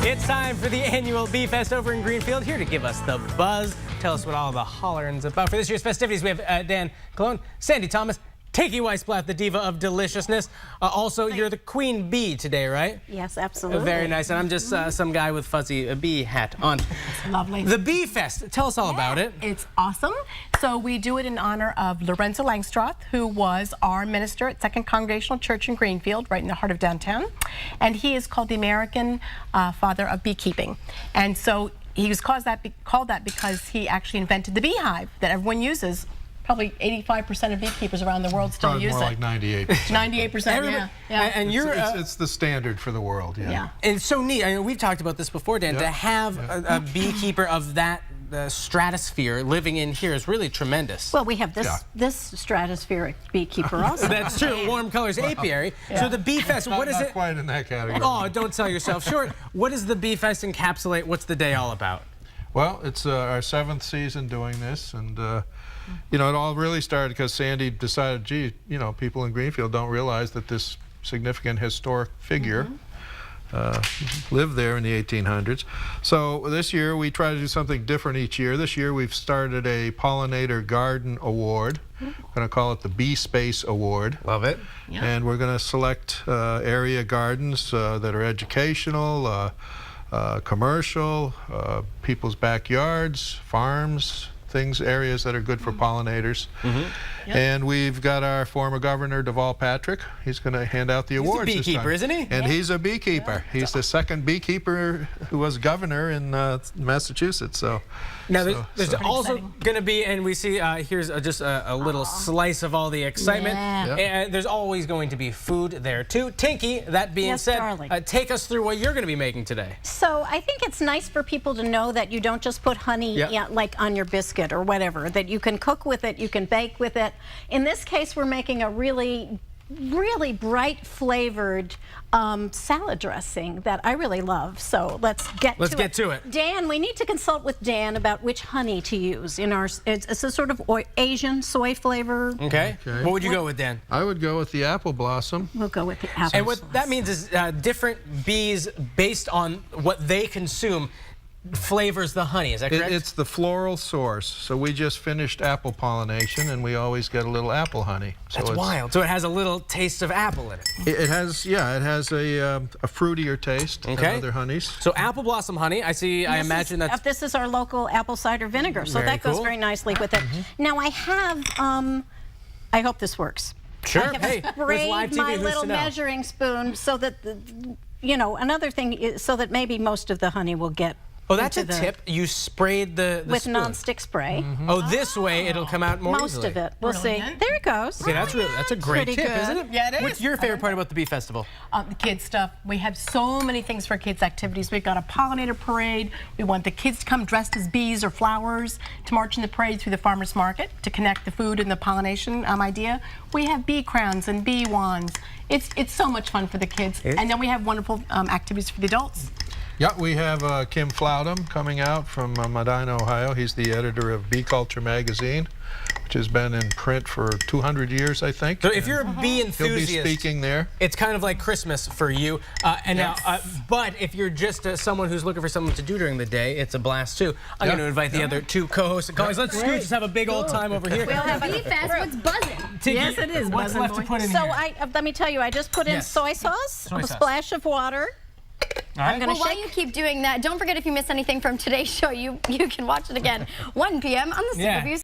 It's time for the annual Bee Fest over in Greenfield. Here to give us the buzz, tell us what all the hollering's about. For this year's festivities, we have Dan Conlon, Sandy Thomas, Tinky Weisblat, the diva of deliciousness. Also, you're the queen bee today, right? Yes, absolutely. Very nice. And I'm just some guy with fuzzy bee hat on. That's lovely. The Bee Fest. Tell us all about it. It's awesome. So we do it in honor of Lorenzo Langstroth, who was our minister at Second Congregational Church in Greenfield, right in the heart of downtown. And he is called the American father of beekeeping. And so he was called that because he actually invented the beehive that everyone uses. Probably 85% of beekeepers around the world still use it. More like 98%. 98%, yeah. And you're it's the standard for the world, yeah. And it's so neat. I mean, we've talked about this before, Dan. To have a beekeeper of that stratosphere living in here is really tremendous. Well, we have this stratospheric beekeeper also. That's true. Warm colors apiary. Yeah. So the Bee Fest, what is it? Not quite in that category. Oh, don't sell yourself short. What does the Bee Fest encapsulate? What's the day all about? Well, it's our 7th season doing this, and you know, it all really started because Sandy decided, gee, you know, people in Greenfield don't realize that this significant historic figure lived there in the 1800s. So this year we try to do something different each year. This year we've started a Pollinator Garden Award. We're going to call it the Bee Space Award. Love it. Yeah. And we're going to select area gardens that are educational, commercial, people's backyards, farms, areas that are good for pollinators. And we've got our former governor, Deval Patrick. He's going to hand out the awards. He's a beekeeper, isn't he? And he's a beekeeper. Yeah. He's the second beekeeper who was governor in Massachusetts. So now there's also going to be, and we see here's just a little slice of all the excitement. Yeah. There's always going to be food there too. Tinky, that being said, take us through what you're going to be making today. So I think it's nice for people to know that you don't just put honey like on your biscuit or whatever, that you can cook with it, you can bake with it. In this case, we're making a really bright flavored salad dressing that I really love. So let's get to it. Dan, we need to consult with Dan about which honey to use in our, it's a sort of Asian soy flavor. Okay. What would you go with, Dan? I would go with the apple blossom. We'll go with the apple And what that means is different bees, based on what they consume, flavors the honey. Is that correct? It's the floral source. So we just finished apple pollination, and we always get a little apple honey. So that's wild. So it has a little taste of apple in it. It has, yeah, it has a fruitier taste than other honeys. So apple blossom honey. I see. I imagine that's. This is our local apple cider vinegar, so that goes very nicely with it. Now I have. I hope this works. Sure. I have sprayed my little measuring spoon so that you know, another thing is so that maybe most of the honey will get. Oh, that's a tip. You sprayed the with spoon. Non-stick spray. Oh, this way it'll come out more easily. Most of it. We'll see. There it goes. Okay, that's a great tip, isn't it? Yeah, it is. What's your favorite part about the Bee Festival? The kids stuff. We have so many things for kids' activities. We've got a pollinator parade. We want the kids to come dressed as bees or flowers to march in the parade through the farmers market to connect the food and the pollination idea. We have bee crowns and bee wands. It's so much fun for the kids. And then we have wonderful activities for the adults. Yeah, we have Kim Flowdham coming out from Medina, Ohio. He's the editor of Bee Culture magazine, which has been in print for 200 years, I think. So if you're a bee enthusiast, he'll be speaking there. It's kind of like Christmas for you. But if you're just someone who's looking for something to do during the day, it's a blast too. I'm going to invite the other two co-hosts and colleagues. Let's scooch, just have a big old time over here. We'll have Bee Fest. What's buzzing? Tinky, yes, it is. What's left to put in here? So let me tell you, I just put in soy sauce, a splash of water. Well, while you keep doing that, don't forget if you miss anything from today's show, you can watch it again 1 p.m. on the Super View.